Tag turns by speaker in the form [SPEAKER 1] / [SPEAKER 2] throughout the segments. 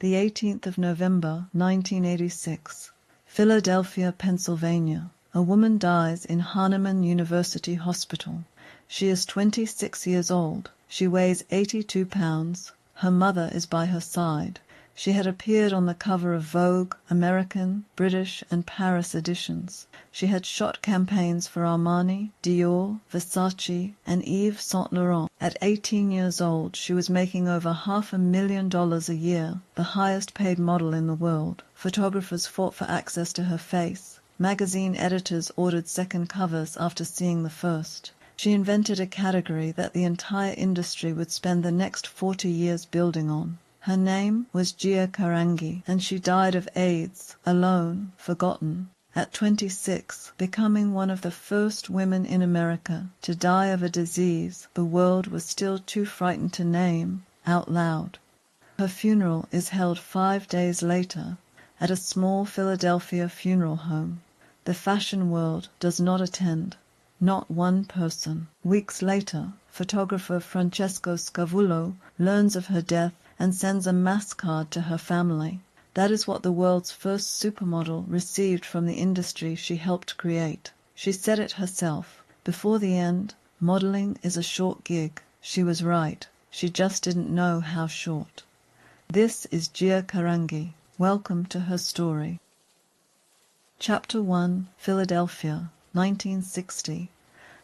[SPEAKER 1] the 18th of November, 1986. Philadelphia, Pennsylvania. A woman dies in Hahnemann University Hospital. She is 26 years old. She weighs 82 pounds. Her mother is by her side. She had appeared on the cover of Vogue, American, British, and Paris editions. She had shot campaigns for Armani, Dior, Versace, and Yves Saint Laurent. At 18 years old, she was making over $500,000 a year, the highest paid model in the world. Photographers fought for access to her face. Magazine editors ordered second covers after seeing the first. She invented a category that the entire industry would spend the next 40 years building on. Her name was Gia Carangi, and she died of AIDS, alone, forgotten, at 26, becoming one of the first women in America to die of a disease the world was still too frightened to name out loud. Her funeral is held 5 days later at a small Philadelphia funeral home. The fashion world does not attend, not one person. Weeks later, photographer Francesco Scavullo learns of her death and sends a mass card to her family. That is what the world's first supermodel received from the industry she helped create. She said it herself. Before the end, modeling is a short gig. She was right. She just didn't know how short. This is Gia Carangi. Welcome to her story. Chapter 1, Philadelphia, 1960.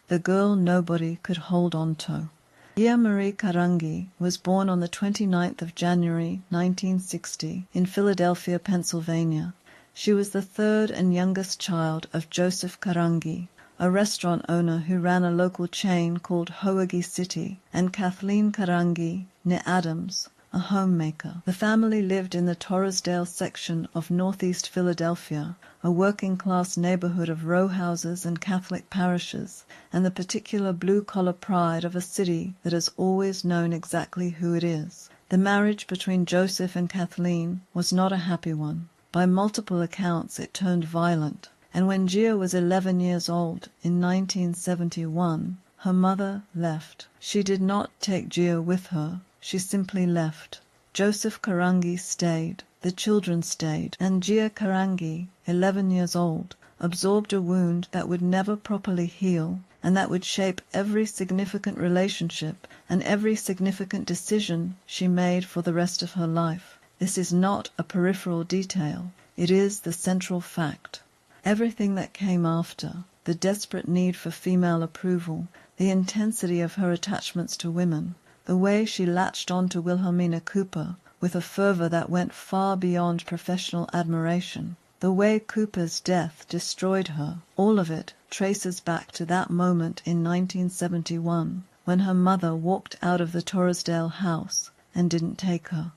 [SPEAKER 1] The girl nobody could hold on to. Gia Marie Carangi was born on the 29th of January, 1960, in Philadelphia, Pennsylvania. She was the third and youngest child of Joseph Carangi, a restaurant owner who ran a local chain called Hoagie City, and Kathleen Carangi, née Adams, a homemaker. The family lived in the Torresdale section of northeast Philadelphia, a working-class neighborhood of row houses and Catholic parishes, and the particular blue-collar pride of a city that has always known exactly who it is. The marriage between Joseph and Kathleen was not a happy one. By multiple accounts it turned violent, and when Gia was 11 years old in 1971, her mother left. She did not take Gia with her. She simply left. Joseph Carangi stayed. The children stayed, and Gia Carangi, 11 years old, absorbed a wound that would never properly heal, and that would shape every significant relationship and every significant decision she made for the rest of her life. This is not a peripheral detail. It is the central fact. Everything that came after, the desperate need for female approval, the intensity of her attachments to women, the way she latched on to Wilhelmina Cooper with a fervor that went far beyond professional admiration, the way Cooper's death destroyed her, all of it traces back to that moment in 1971 when her mother walked out of the Torresdale house and didn't take her.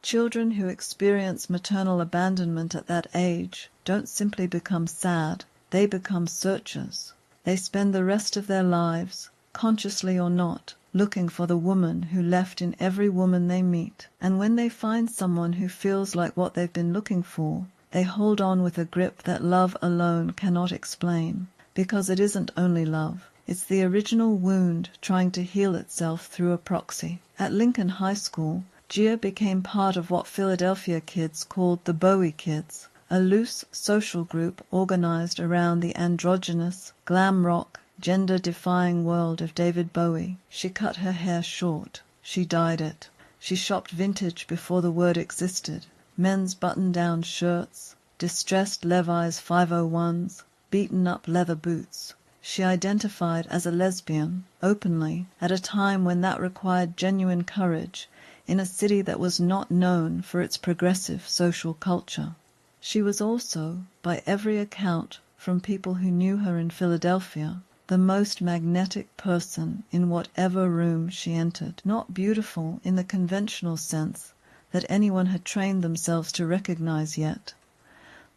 [SPEAKER 1] Children who experience maternal abandonment at that age don't simply become sad, they become searchers. They spend the rest of their lives, consciously or not, looking for the woman who left in every woman they meet. And when they find someone who feels like what they've been looking for, they hold on with a grip that love alone cannot explain. Because it isn't only love. It's the original wound trying to heal itself through a proxy. At Lincoln High School, Gia became part of what Philadelphia kids called the Bowie Kids, a loose social group organized around the androgynous, glam rock, gender-defying world of David Bowie. She cut her hair short. She dyed it. She shopped vintage before the word existed. Men's button-down shirts, distressed Levi's 501s, beaten-up leather boots. She identified as a lesbian, openly, at a time when that required genuine courage in a city that was not known for its progressive social culture. She was also, by every account from people who knew her in Philadelphia, the most magnetic person in whatever room she entered. Not beautiful in the conventional sense that anyone had trained themselves to recognize yet,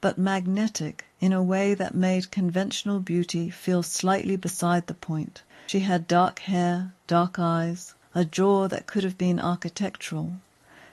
[SPEAKER 1] but magnetic in a way that made conventional beauty feel slightly beside the point. She had dark hair, dark eyes, a jaw that could have been architectural,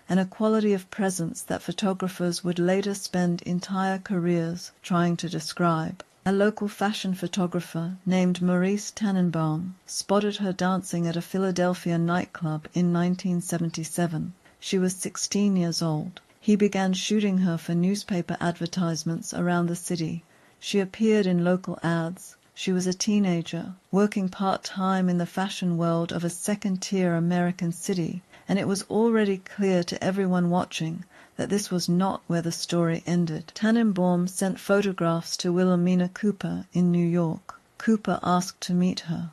[SPEAKER 1] and a quality of presence that photographers would later spend entire careers trying to describe. A local fashion photographer named Maurice Tannenbaum spotted her dancing at a Philadelphia nightclub in 1977. She was 16 years old. He began shooting her for newspaper advertisements around the city. She appeared in local ads. She was a teenager, working part-time in the fashion world of a second-tier American city, and it was already clear to everyone watching that this was not where the story ended. Tannenbaum sent photographs to Wilhelmina Cooper in New York. Cooper asked to meet her.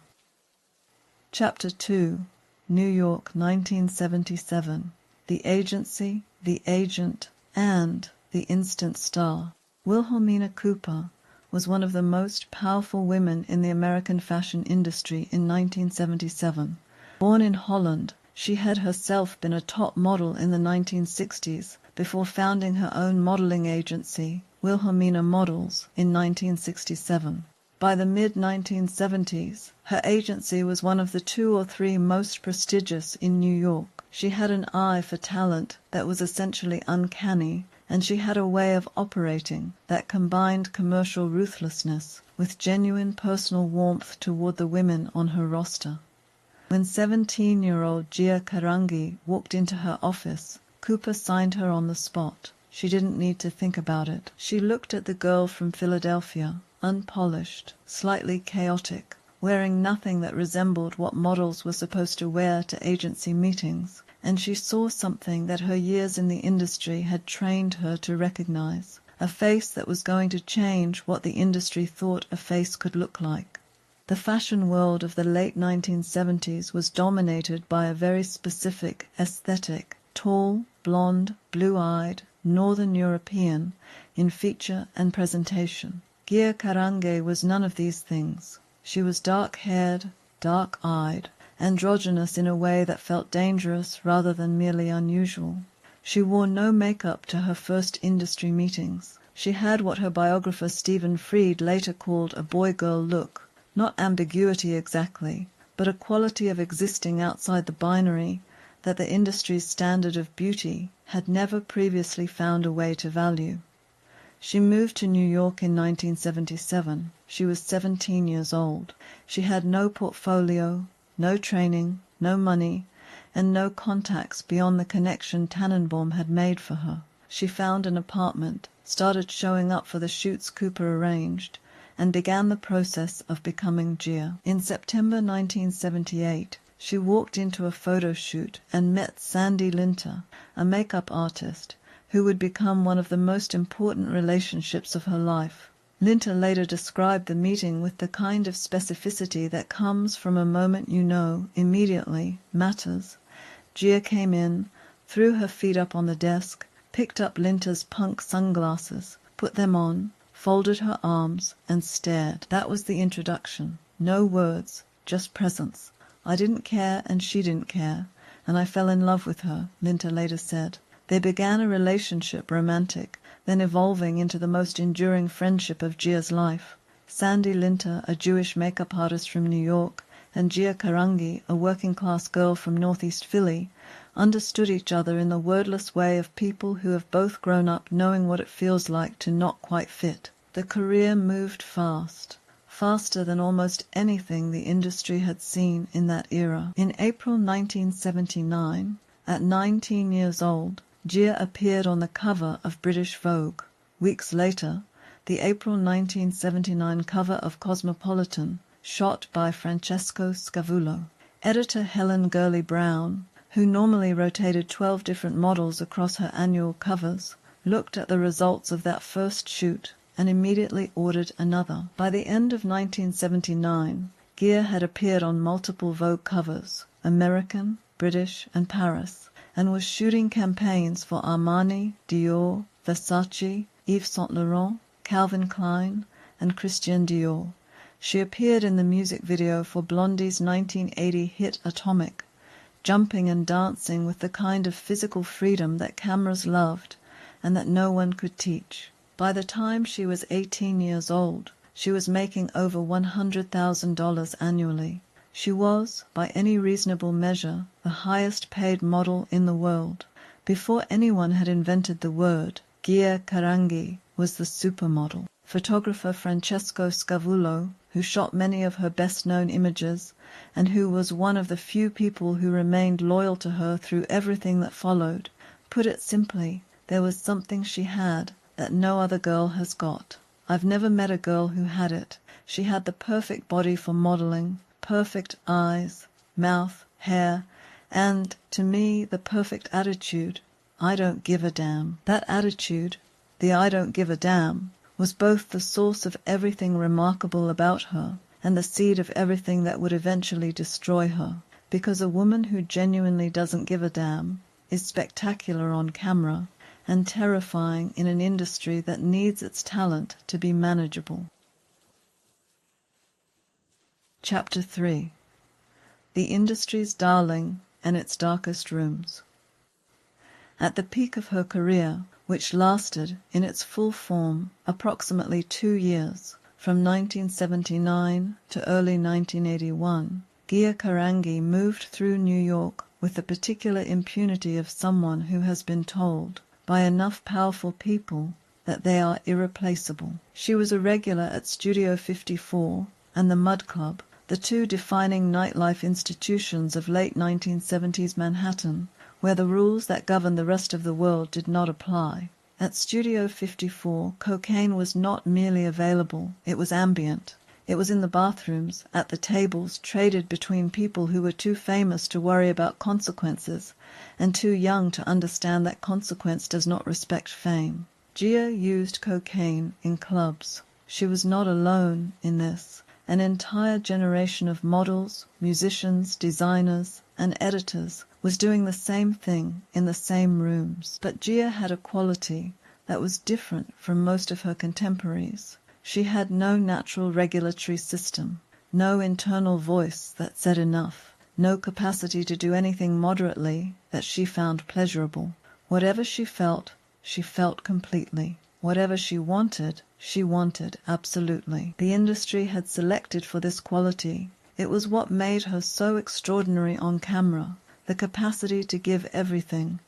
[SPEAKER 1] Chapter 2. New York, 1977. The Agency, the Agent, and the Instant Star. Wilhelmina Cooper was one of the most powerful women in the American fashion industry in 1977. Born in Holland, she had herself been a top model in the 1960s before founding her own modeling agency, Wilhelmina Models, in 1967. By the mid-1970s, her agency was one of the 2 or 3 most prestigious in New York. She had an eye for talent that was essentially uncanny, and she had a way of operating that combined commercial ruthlessness with genuine personal warmth toward the women on her roster. When 17-year-old Gia Carangi walked into her office, Cooper signed her on the spot. She didn't need to think about it. She looked at the girl from Philadelphia, unpolished, slightly chaotic, wearing nothing that resembled what models were supposed to wear to agency meetings, and she saw something that her years in the industry had trained her to recognize, a face that was going to change what the industry thought a face could look like. The fashion world of the late 1970s was dominated by a very specific aesthetic, tall, blonde, blue-eyed, Northern European in feature and presentation. Gia Carangi was none of these things. She was dark-haired, dark-eyed, androgynous in a way that felt dangerous rather than merely unusual. She wore no makeup to her first industry meetings. She had what her biographer Stephen Fried later called a boy-girl look. Not ambiguity exactly, but a quality of existing outside the binary that the industry's standard of beauty had never previously found a way to value. She moved to New York in 1977. She was 17 years old. She had no portfolio, no training, no money, and no contacts beyond the connection Tannenbaum had made for her. She found an apartment, started showing up for the shoots Cooper arranged, and began the process of becoming Gia. In September 1978, she walked into a photo shoot and met Sandy Linter, a makeup artist, who would become one of the most important relationships of her life. Linter later described the meeting with the kind of specificity that comes from a moment you know immediately matters. Gia came in, threw her feet up on the desk, picked up Linter's punk sunglasses, put them on, folded her arms, and stared. That was the introduction. No words, just presence. I didn't care and she didn't care, and I fell in love with her, Linter later said. They began a relationship, romantic, then evolving into the most enduring friendship of Gia's life. Sandy Linter, a Jewish makeup artist from New York, and Gia Carangi, a working-class girl from northeast Philly, understood each other in the wordless way of people who have both grown up knowing what it feels like to not quite fit. The career moved fast, faster than almost anything the industry had seen in that era. In April 1979, at 19 years old, Gia appeared on the cover of British Vogue. Weeks later, the April 1979 cover of Cosmopolitan, shot by Francesco Scavullo. Editor Helen Gurley Brown, who normally rotated 12 different models across her annual covers, looked at the results of that first shoot and immediately ordered another. By the end of 1979, Gia had appeared on multiple Vogue covers, American, British, and Paris, and was shooting campaigns for Armani, Dior, Versace, Yves Saint Laurent, Calvin Klein, and Christian Dior. She appeared in the music video for Blondie's 1980 hit Atomic, jumping and dancing with the kind of physical freedom that cameras loved and that no one could teach. By the time she was 18 years old, she was making over $100,000 annually. She was, by any reasonable measure, the highest-paid model in the world. Before anyone had invented the word, Gia Carangi was the supermodel. Photographer Francesco Scavullo, who shot many of her best-known images and who was one of the few people who remained loyal to her through everything that followed, put it simply, There was something she had that no other girl has got. I've never met a girl who had it. She had the perfect body for modeling, perfect eyes, mouth, hair, and, to me, the perfect attitude. I don't give a damn. That attitude, the I don't give a damn, was both the source of everything remarkable about her and the seed of everything that would eventually destroy her. Because a woman who genuinely doesn't give a damn is spectacular on camera and terrifying in an industry that needs its talent to be manageable. Chapter 3. The Industry's Darling and Its Darkest Rooms. At the peak of her career, which lasted, in its full form, approximately 2 years, from 1979 to early 1981, Gia Carangi moved through New York with the particular impunity of someone who has been told, by enough powerful people, that they are irreplaceable. She was a regular at Studio 54 and the Mud Club, the two defining nightlife institutions of late 1970s Manhattan, where the rules that govern the rest of the world did not apply. At Studio 54, cocaine was not merely available, it was ambient. It was in the bathrooms, at the tables, traded between people who were too famous to worry about consequences and too young to understand that consequence does not respect fame. Gia used cocaine in clubs. She was not alone in this. An entire generation of models, musicians, designers, and editors was doing the same thing in the same rooms. But Gia had a quality that was different from most of her contemporaries. She had no natural regulatory system, no internal voice that said enough, no capacity to do anything moderately that she found pleasurable. Whatever she felt completely. Whatever she wanted absolutely. The industry had selected for this quality. It was what made her so extraordinary on camera, the capacity to give everything,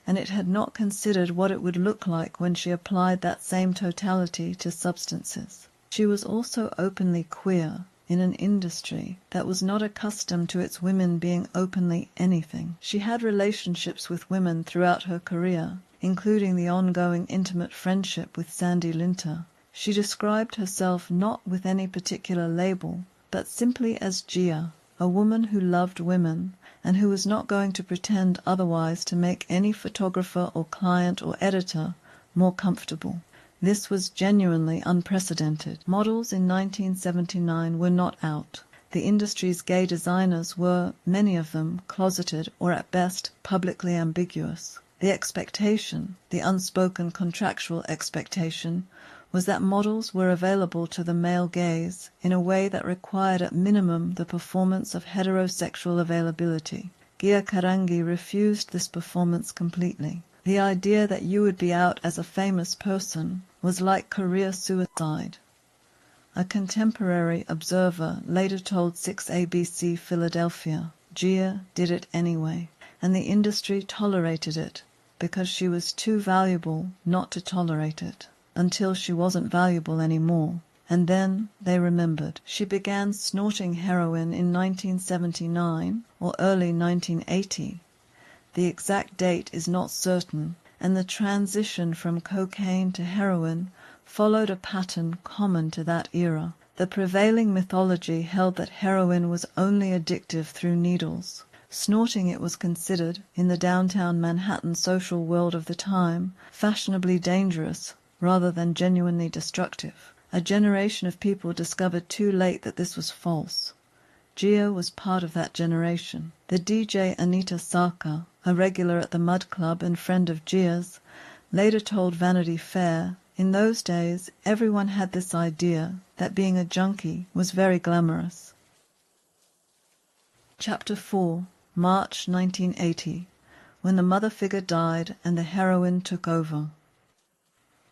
[SPEAKER 1] and it had not considered what it would look like when she applied that same totality to substances. She was also openly queer in an industry that was not accustomed to its women being openly anything. She had relationships with women throughout her career, including the ongoing intimate friendship with Sandy Linter. She described herself not with any particular label, but simply as Gia, a woman who loved women and who was not going to pretend otherwise to make any photographer or client or editor more comfortable. This was genuinely unprecedented. Models in 1979 were not out. The industry's gay designers were, many of them, closeted or at best publicly ambiguous. The expectation, the unspoken contractual expectation, was that models were available to the male gaze in a way that required at minimum the performance of heterosexual availability. Gia Carangi refused this performance completely. The idea that you would be out as a famous person was like career suicide. A contemporary observer later told 6ABC Philadelphia, Gia did it anyway, and the industry tolerated it because she was too valuable not to tolerate it, until she wasn't valuable anymore. And then they remembered. She began snorting heroin in 1979 or early 1980. The exact date is not certain, and the transition from cocaine to heroin followed a pattern common to that era. The prevailing mythology held that heroin was only addictive through needles. Snorting it was considered, in the downtown Manhattan social world of the time, fashionably dangerous rather than genuinely destructive. A generation of people discovered too late that this was false. Gia was part of that generation. The DJ Anita Sarkar, a regular at the Mud Club and friend of Gia's, later told Vanity Fair, in those days everyone had this idea that being a junkie was very glamorous. Chapter 4. March 1980, when the mother figure died and the heroin took over.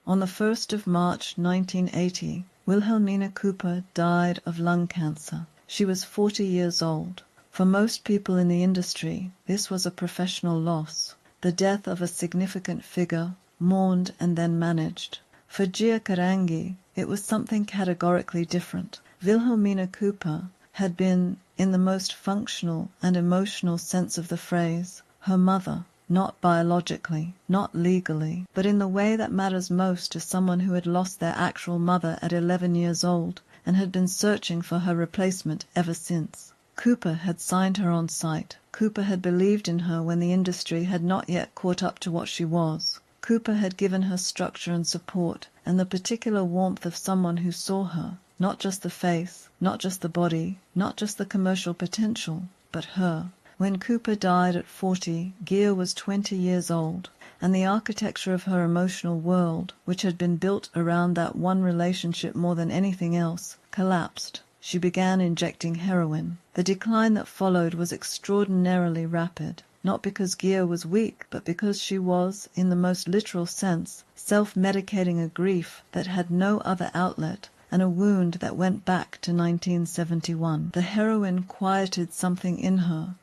[SPEAKER 1] On the 1st of March 1980, Wilhelmina Cooper died of lung cancer. She was 40 years old. For most people in the industry, this was a professional loss, the death of a significant figure, mourned and then managed. For Gia Carangi, it was something categorically different. Wilhelmina Cooper had been, in the most functional and emotional sense of the phrase, her mother. not biologically, not legally, but in the way that matters most to someone who had lost their actual mother at 11 years old and had been searching for her replacement ever since. Cooper had signed her on sight. Cooper had believed in her when the industry had not yet caught up to what she was. Cooper had given her structure and support and the particular warmth of someone who saw her, not just the face, not just the body, not just the commercial potential, but her. When Cooper died at 40, Gia was 20 years old, and the architecture of her emotional world, which had been built around that one relationship more than anything else, collapsed. She began injecting heroin. The decline that followed was extraordinarily rapid, not because Gia was weak, but because she was, in the most literal sense, self-medicating a grief that had no other outlet, and a wound that went back to 1971. The heroin quieted something in her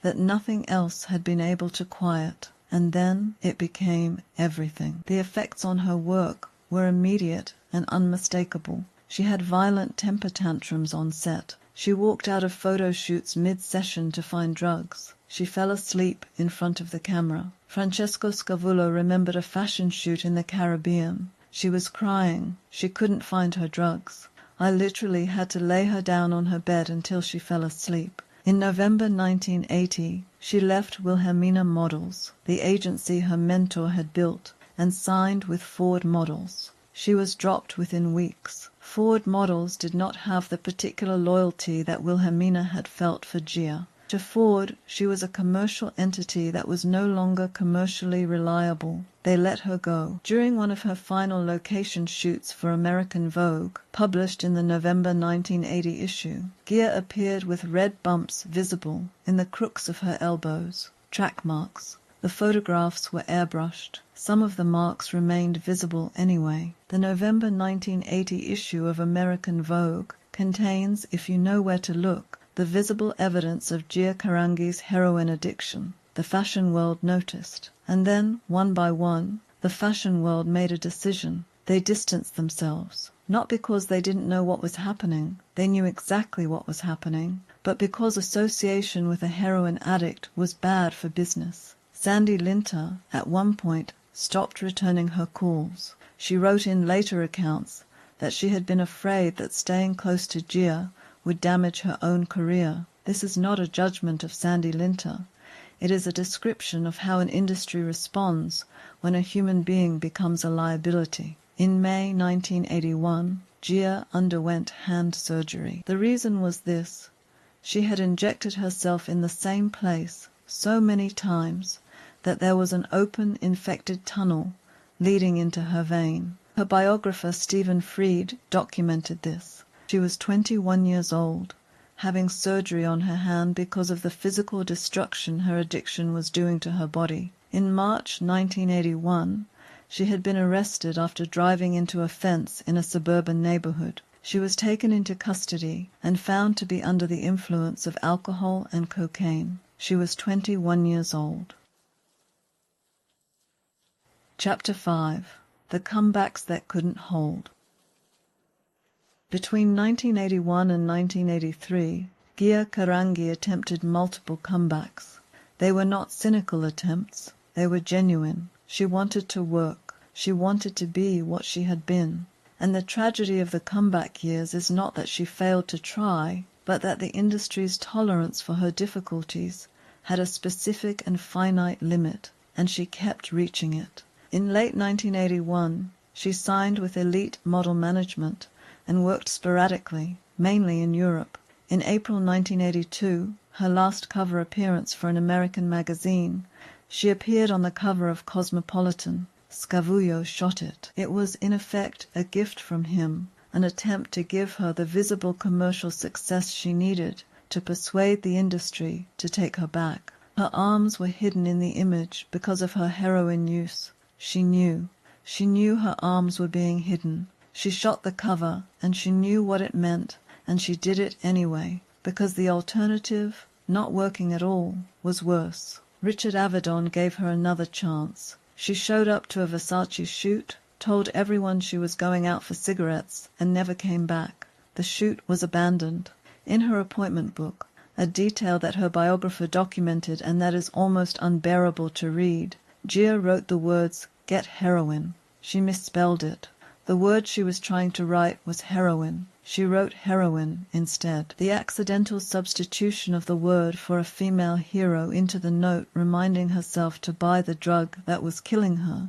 [SPEAKER 1] that nothing else had been able to quiet, and then it became everything. The effects on her work were immediate and unmistakable. She had violent temper tantrums on set. She walked out of photo shoots mid-session to find drugs. She fell asleep in front of the camera. Francesco Scavullo remembered a fashion shoot in the Caribbean. She was crying. She couldn't find her drugs. I literally had to lay her down on her bed until she fell asleep. In November 1980, she left Wilhelmina Models, the agency her mentor had built, and signed with Ford Models. She was dropped within weeks. Ford Models did not have the particular loyalty that Wilhelmina had felt for Gia. To Ford, she was a commercial entity that was no longer commercially reliable. They let her go. During one of her final location shoots for American Vogue, published in the November 1980 issue, Gia appeared with red bumps visible in the crooks of her elbows, track marks. The photographs were airbrushed. Some of the marks remained visible anyway. The November 1980 issue of American Vogue contains, if you know where to look, the visible evidence of Gia Carangi's heroin addiction. The fashion world noticed. And then, one by one, the fashion world made a decision. They distanced themselves. Not because they didn't know what was happening. They knew exactly what was happening. But because association with a heroin addict was bad for business. Sandy Linter, at one point, stopped returning her calls. She wrote in later accounts that she had been afraid that staying close to Gia would damage her own career. This is not a judgment of Sandy Linter. It is a description of how an industry responds when a human being becomes a liability. In May 1981, Gia underwent hand surgery. The reason was this. She had injected herself in the same place so many times that there was an open, infected tunnel leading into her vein. Her biographer, Stephen Fried, documented this. She was 21 years old, having surgery on her hand because of the physical destruction her addiction was doing to her body. In March 1981, she had been arrested after driving into a fence in a suburban neighborhood. She was taken into custody and found to be under the influence of alcohol and cocaine. She was 21 years old. Chapter 5. The Comebacks That Couldn't Hold. Between 1981 and 1983, Gia Carangi attempted multiple comebacks. They were not cynical attempts. They were genuine. She wanted to work. She wanted to be what she had been. And the tragedy of the comeback years is not that she failed to try, but that the industry's tolerance for her difficulties had a specific and finite limit, and she kept reaching it. In late 1981, she signed with Elite Model Management and worked sporadically, mainly in Europe. In April 1982, her last cover appearance for an American magazine, she appeared on the cover of Cosmopolitan. Scavullo shot it. It was, in effect, a gift from him, an attempt to give her the visible commercial success she needed to persuade the industry to take her back. Her arms were hidden in the image because of her heroin use. She knew. She knew her arms were being hidden. She shot the cover, and she knew what it meant, and she did it anyway, because the alternative, not working at all, was worse. Richard Avedon gave her another chance. She showed up to a Versace shoot, told everyone she was going out for cigarettes, and never came back. The shoot was abandoned. In her appointment book, a detail that her biographer documented and that is almost unbearable to read. Gia wrote the words, "get heroin." She misspelled it. The word she was trying to write was heroin. She wrote heroin instead. The accidental substitution of the word for a female hero into the note reminding herself to buy the drug that was killing her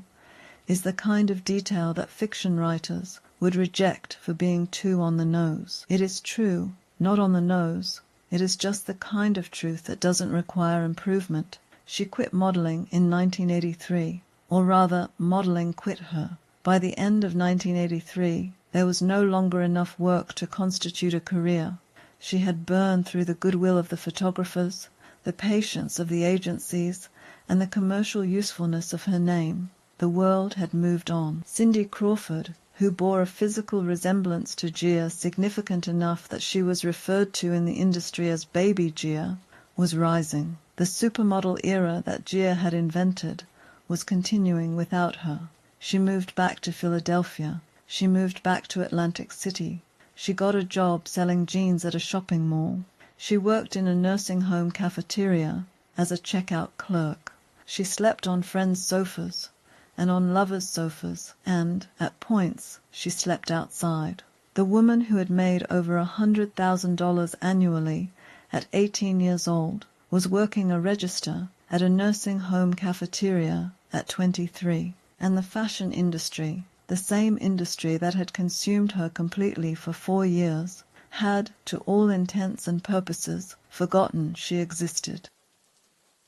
[SPEAKER 1] is the kind of detail that fiction writers would reject for being too on the nose. It is true, not on the nose. It is just the kind of truth that doesn't require improvement. She quit modeling in 1983, or rather, modeling quit her. By the end of 1983, there was no longer enough work to constitute a career. She had burned through the goodwill of the photographers, the patience of the agencies, and the commercial usefulness of her name. The world had moved on. Cindy Crawford, who bore a physical resemblance to Gia significant enough that she was referred to in the industry as Baby Gia, was rising. The supermodel era that Gia had invented was continuing without her. She moved back to Philadelphia. She moved back to Atlantic City. She got a job selling jeans at a shopping mall. She worked in a nursing home cafeteria as a checkout clerk. She slept on friends' sofas and on lovers' sofas, and, at points, she slept outside. The woman who had made over $100,000 annually at 18 years old was working a register at a nursing home cafeteria at 23. And the fashion industry, the same industry that had consumed her completely for 4 years, had, to all intents and purposes, forgotten she existed.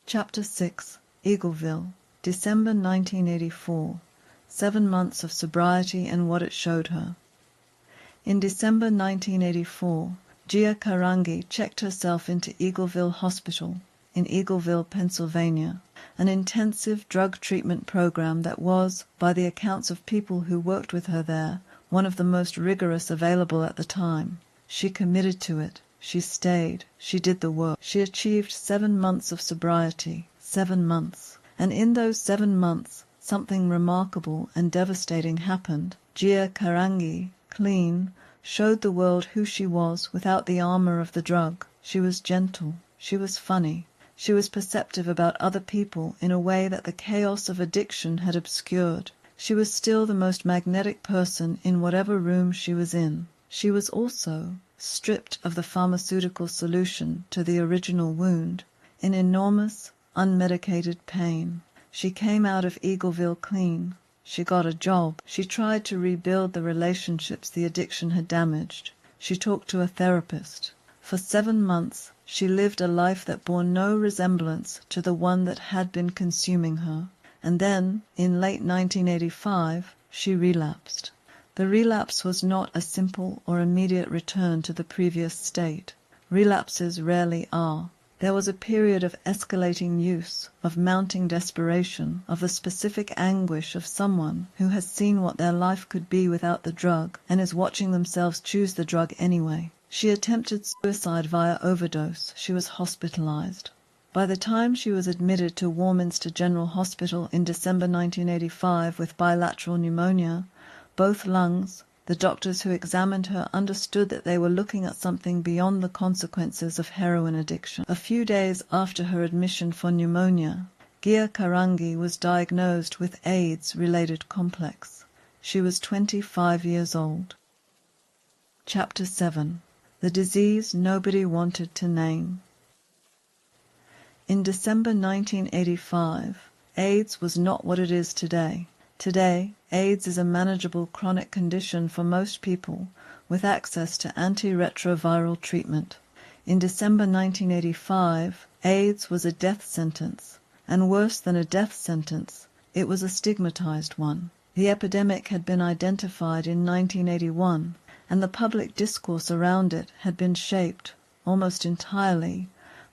[SPEAKER 1] Chapter 6. Eagleville, December 1984. 7 months of sobriety and what it showed her. In December 1984, Gia Carangi checked herself into Eagleville Hospital in Eagleville, Pennsylvania, an intensive drug treatment program that was, by the accounts of people who worked with her there, one of the most rigorous available at the time. She committed to it. She stayed. She did the work. She achieved 7 months of sobriety. 7 months. And in those 7 months, something remarkable and devastating happened. Gia Carangi, clean, showed the world who she was without the armor of the drug. She was gentle. She was funny. She was perceptive about other people in a way that the chaos of addiction had obscured. She was still the most magnetic person in whatever room she was in. She was also, stripped of the pharmaceutical solution to the original wound, in enormous, unmedicated pain. She came out of Eagleville clean. She got a job. She tried to rebuild the relationships the addiction had damaged. She talked to a therapist. For 7 months, she lived a life that bore no resemblance to the one that had been consuming her. And then, in late 1985, she relapsed. The relapse was not a simple or immediate return to the previous state. Relapses rarely are. There was a period of escalating use, of mounting desperation, of the specific anguish of someone who has seen what their life could be without the drug and is watching themselves choose the drug anyway. She attempted suicide via overdose. She was hospitalized. By the time she was admitted to Warminster General Hospital in December 1985 with bilateral pneumonia, both lungs, the doctors who examined her understood that they were looking at something beyond the consequences of heroin addiction. A few days after her admission for pneumonia, Gia Carangi was diagnosed with AIDS-related complex. She was 25 years old. Chapter 7. The disease nobody wanted to name. In December 1985, AIDS was not what it is today. Today, AIDS is a manageable chronic condition for most people with access to antiretroviral treatment. In December 1985, AIDS was a death sentence, and worse than a death sentence, it was a stigmatized one. The epidemic had been identified in 1981, and the public discourse around it had been shaped, almost entirely,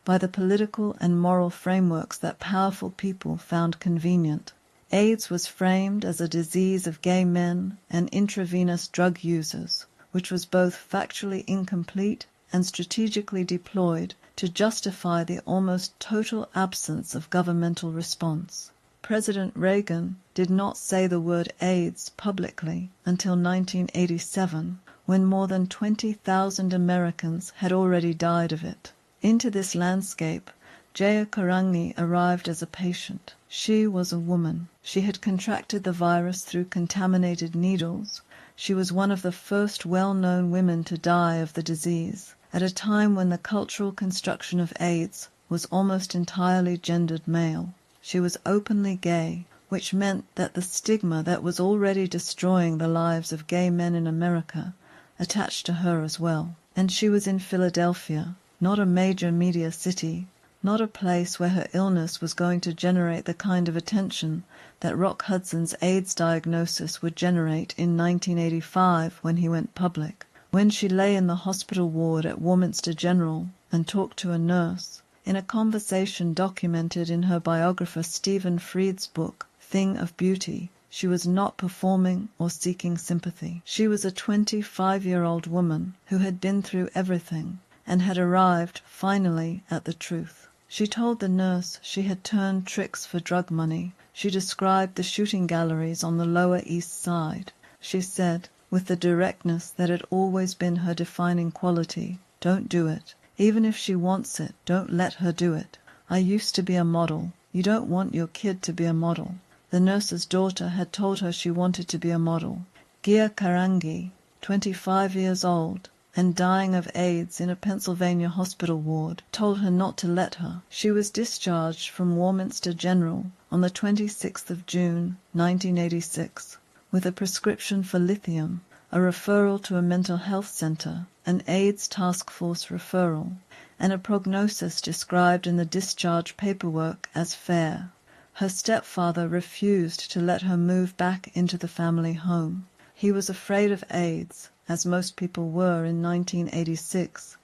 [SPEAKER 1] by the political and moral frameworks that powerful people found convenient. AIDS was framed as a disease of gay men and intravenous drug users, which was both factually incomplete and strategically deployed to justify the almost total absence of governmental response. President Reagan did not say the word AIDS publicly until 1987, when more than 20,000 Americans had already died of it. Into this landscape, Gia Carangi arrived as a patient. She was a woman. She had contracted the virus through contaminated needles. She was one of the first well-known women to die of the disease, at a time when the cultural construction of AIDS was almost entirely gendered male. She was openly gay, which meant that the stigma that was already destroying the lives of gay men in America attached to her as well. And she was in Philadelphia, not a major media city, not a place where her illness was going to generate the kind of attention that Rock Hudson's AIDS diagnosis would generate in 1985 when he went public. When she lay in the hospital ward at Warminster General and talked to a nurse, in a conversation documented in her biographer Stephen Freed's book, Thing of Beauty, she was not performing or seeking sympathy. She was a 25-year-old woman who had been through everything and had arrived, finally, at the truth. She told the nurse she had turned tricks for drug money. She described the shooting galleries on the Lower East Side. She said, with the directness that had always been her defining quality, "Don't do it. Even if she wants it, don't let her do it. I used to be a model. You don't want your kid to be a model." The nurse's daughter had told her she wanted to be a model. Gia Carangi, 25 years old, and dying of AIDS in a Pennsylvania hospital ward, told her not to let her. She was discharged from Warminster General on the 26th of June, 1986, with a prescription for lithium, a referral to a mental health center, an AIDS task force referral, and a prognosis described in the discharge paperwork as fair. Her stepfather refused to let her move back into the family home. He was afraid of AIDS, as most people were in 1986,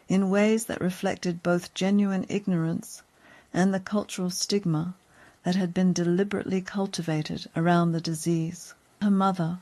[SPEAKER 1] in ways that reflected both genuine ignorance and the cultural stigma that had been deliberately cultivated around the disease. Her mother,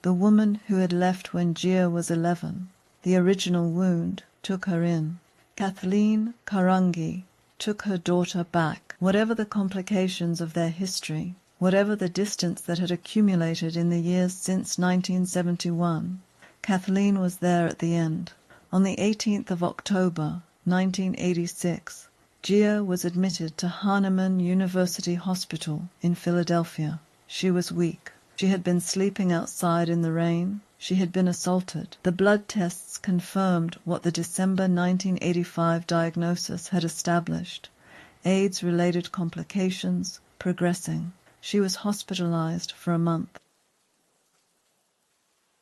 [SPEAKER 1] the woman who had left when Gia was 11, the original wound, took her in. Kathleen Carangi took her daughter back. Whatever the complications of their history, whatever the distance that had accumulated in the years since 1971, Kathleen was there at the end. On the 18th of October, 1986, Gia was admitted to Hahnemann University Hospital in Philadelphia. She was weak. She had been sleeping outside in the rain. She had been assaulted. The blood tests confirmed what the December 1985 diagnosis had established: AIDS-related complications progressing. She was hospitalized for a month.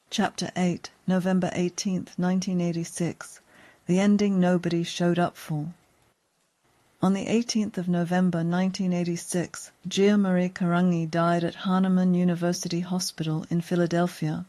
[SPEAKER 1] Chapter 8, November 18, 1986. The ending nobody showed up for. On the 18th of November 1986, Gia Marie Carangi died at Hahnemann University Hospital in Philadelphia.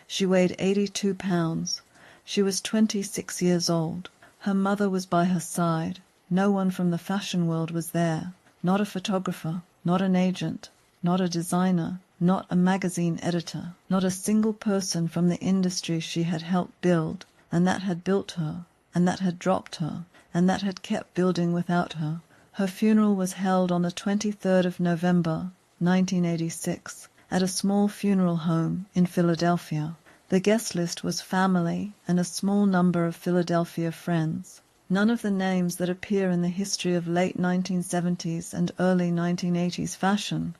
[SPEAKER 1] She weighed 82 pounds. She was 26 years old. Her mother was by her side. No one from the fashion world was there. Not a photographer, not an agent, not a designer, not a magazine editor, not a single person from the industry she had helped build, and that had built her, and that had dropped her, and that had kept building without her. Her funeral was held on the 23rd of November, 1986, at a small funeral home in Philadelphia. The guest list was family and a small number of Philadelphia friends. None of the names that appear in the history of late 1970s and early 1980s fashion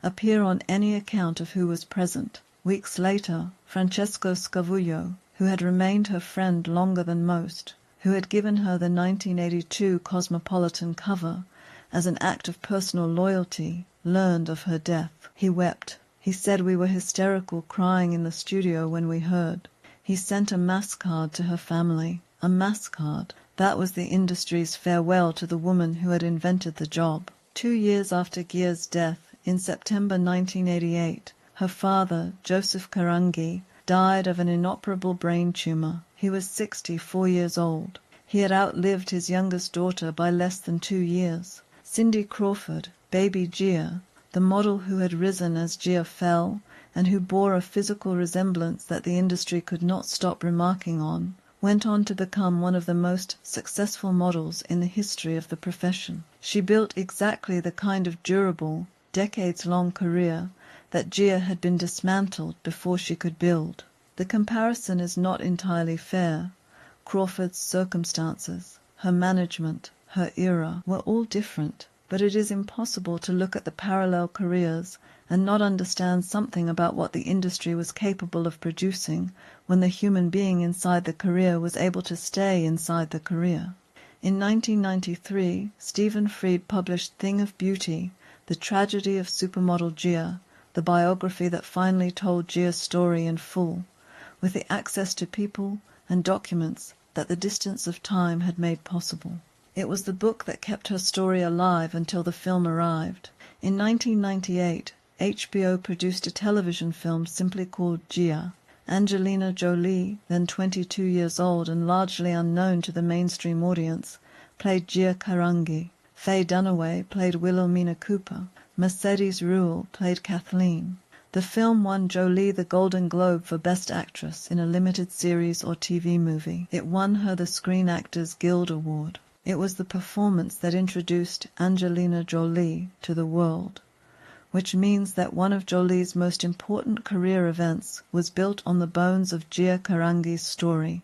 [SPEAKER 1] appear on any account of who was present. Weeks later, Francesco Scavullo, who had remained her friend longer than most, who had given her the 1982 Cosmopolitan cover as an act of personal loyalty, learned of her death. He wept. He said we were hysterical crying in the studio when we heard. He sent a mass card to her family. A mass card. That was the industry's farewell to the woman who had invented the job. 2 years after Gia's death, in September 1988, her father, Joseph Carangi, died of an inoperable brain tumor. He was 64 years old. He had outlived his youngest daughter by less than 2 years. Cindy Crawford, baby Gia, the model who had risen as Gia fell and who bore a physical resemblance that the industry could not stop remarking on, went on to become one of the most successful models in the history of the profession. She built exactly the kind of durable, decades-long career that Gia had been dismantled before she could build. The comparison is not entirely fair. Crawford's circumstances, her management, her era were all different, but it is impossible to look at the parallel careers and not understand something about what the industry was capable of producing when the human being inside the career was able to stay inside the career. In 1993, Stephen Fried published Thing of Beauty, The Tragedy of Supermodel Gia, the biography that finally told Gia's story in full, with the access to people and documents that the distance of time had made possible. It was the book that kept her story alive until the film arrived. In 1998, HBO produced a television film simply called Gia. Angelina Jolie, then 22 years old and largely unknown to the mainstream audience, played Gia Carangi. Faye Dunaway played Wilhelmina Cooper. Mercedes Ruehl played Kathleen. The film won Jolie the Golden Globe for Best Actress in a limited series or TV movie. It won her the Screen Actors Guild Award. It was the performance that introduced Angelina Jolie to the world, which means that one of Jolie's most important career events was built on the bones of Gia Carangi's story.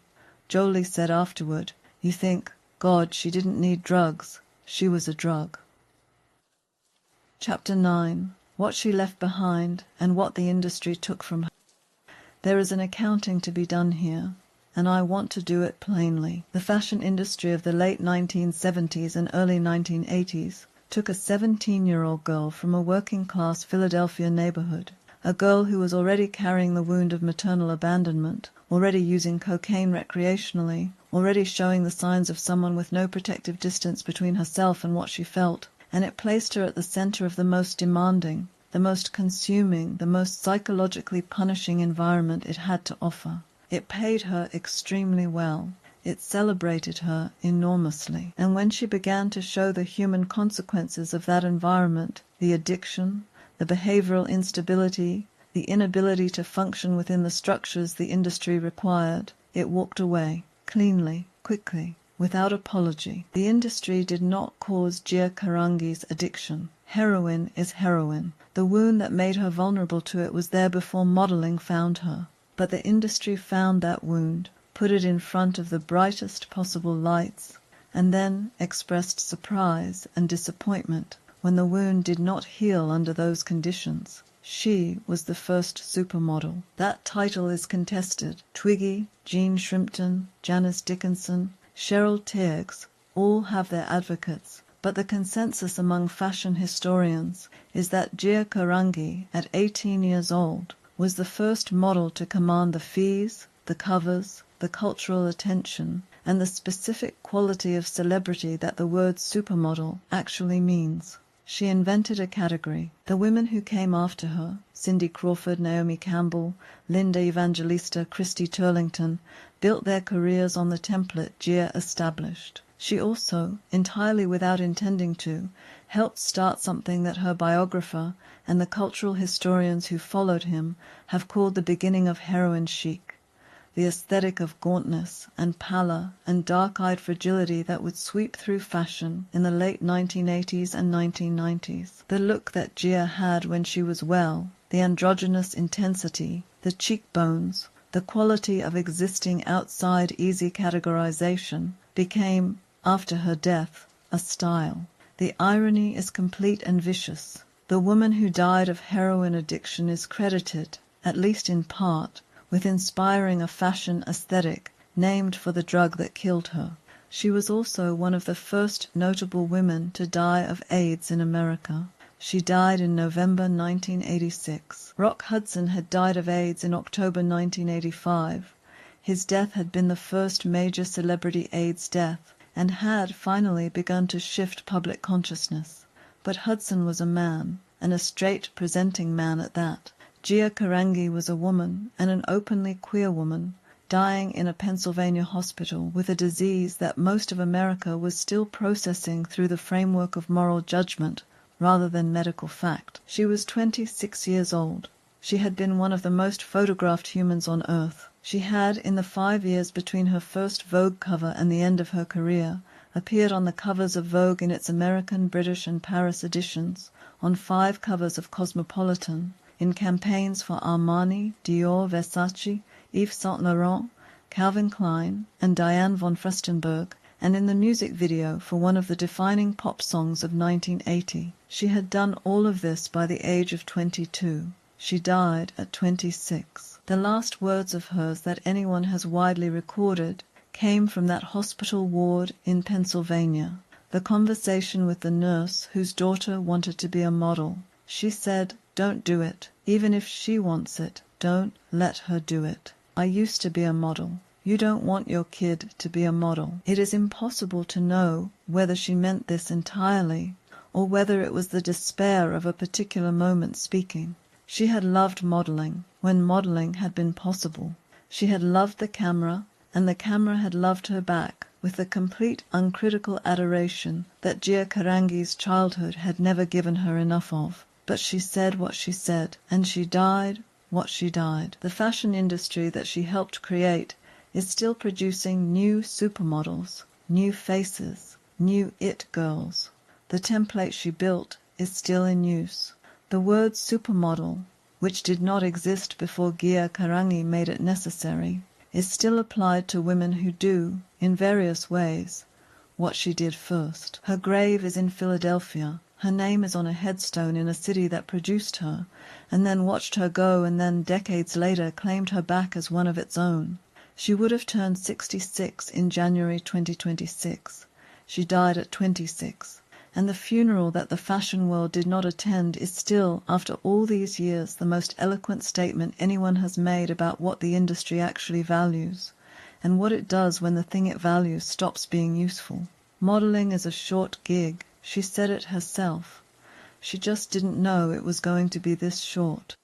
[SPEAKER 1] Jolie said afterward, "You think, God, she didn't need drugs. She was a drug." Chapter 9. What she left behind and what the industry took from her. There is an accounting to be done here, and I want to do it plainly. The fashion industry of the late 1970s and early 1980s took a 17-year-old girl from a working-class Philadelphia neighborhood, a girl who was already carrying the wound of maternal abandonment, already using cocaine recreationally, already showing the signs of someone with no protective distance between herself and what she felt, and it placed her at the center of the most demanding, the most consuming, the most psychologically punishing environment it had to offer. It paid her extremely well. It celebrated her enormously. And when she began to show the human consequences of that environment, the addiction, the behavioral instability, the inability to function within the structures the industry required, it walked away, cleanly, quickly, without apology. The industry did not cause Gia Carangi's addiction. Heroin is heroin. The wound that made her vulnerable to it was there before modeling found her. But the industry found that wound, put it in front of the brightest possible lights, and then expressed surprise and disappointment when the wound did not heal under those conditions. She was the first supermodel. That title is contested. Twiggy, Jean Shrimpton, Janice Dickinson, Cheryl Tiegs all have their advocates, but the consensus among fashion historians is that Gia Carangi, at 18 years old, was the first model to command the fees, the covers, the cultural attention, and the specific quality of celebrity that the word supermodel actually means. She invented a category. The women who came after her, Cindy Crawford, Naomi Campbell, Linda Evangelista, Christy Turlington, built their careers on the template Gia established. She also, entirely without intending to, helped start something that her biographer and the cultural historians who followed him have called the beginning of heroin chic, the aesthetic of gauntness and pallor and dark-eyed fragility that would sweep through fashion in the late 1980s and 1990s. The look that Gia had when she was well, the androgynous intensity, the cheekbones, the quality of existing outside easy categorization, became, after her death, a style. The irony is complete and vicious. The woman who died of heroin addiction is credited, at least in part, with inspiring a fashion aesthetic named for the drug that killed her. She was also one of the first notable women to die of AIDS in America. She died in November 1986. Rock Hudson had died of AIDS in October 1985. His death had been the first major celebrity AIDS death and had finally begun to shift public consciousness. But Hudson was a man, and a straight presenting man at that. Gia Carangi was a woman, and an openly queer woman, dying in a Pennsylvania hospital with a disease that most of America was still processing through the framework of moral judgment rather than medical fact. She was 26 years old. She had been one of the most photographed humans on Earth. She had, in the 5 years between her first Vogue cover and the end of her career, appeared on the covers of Vogue in its American, British, and Paris editions, on 5 covers of Cosmopolitan, in campaigns for Armani, Dior, Versace, Yves Saint Laurent, Calvin Klein, and Diane von Furstenberg, and in the music video for one of the defining pop songs of 1980. She had done all of this by the age of 22. She died at 26. The last words of hers that anyone has widely recorded came from that hospital ward in Pennsylvania. The conversation with the nurse whose daughter wanted to be a model. She said, "Don't do it. Even if she wants it, don't let her do it. I used to be a model. You don't want your kid to be a model." It is impossible to know whether she meant this entirely or whether it was the despair of a particular moment speaking. She had loved modeling when modeling had been possible. She had loved the camera, and the camera had loved her back with the complete uncritical adoration that Gia Carangi's childhood had never given her enough of. But she said what she said, and she died what she died. The fashion industry that she helped create is still producing new supermodels, new faces, new it girls. The template she built is still in use. The word supermodel, which did not exist before Gia Carangi made it necessary, is still applied to women who do, in various ways, what she did first. Her grave is in Philadelphia. Her name is on a headstone in a city that produced her, and then watched her go, and then decades later claimed her back as one of its own. She would have turned 66 in January 2026. She died at 26. And the funeral that the fashion world did not attend is still, after all these years, the most eloquent statement anyone has made about what the industry actually values, and what it does when the thing it values stops being useful. Modeling is a short gig. She said it herself. She just didn't know it was going to be this short.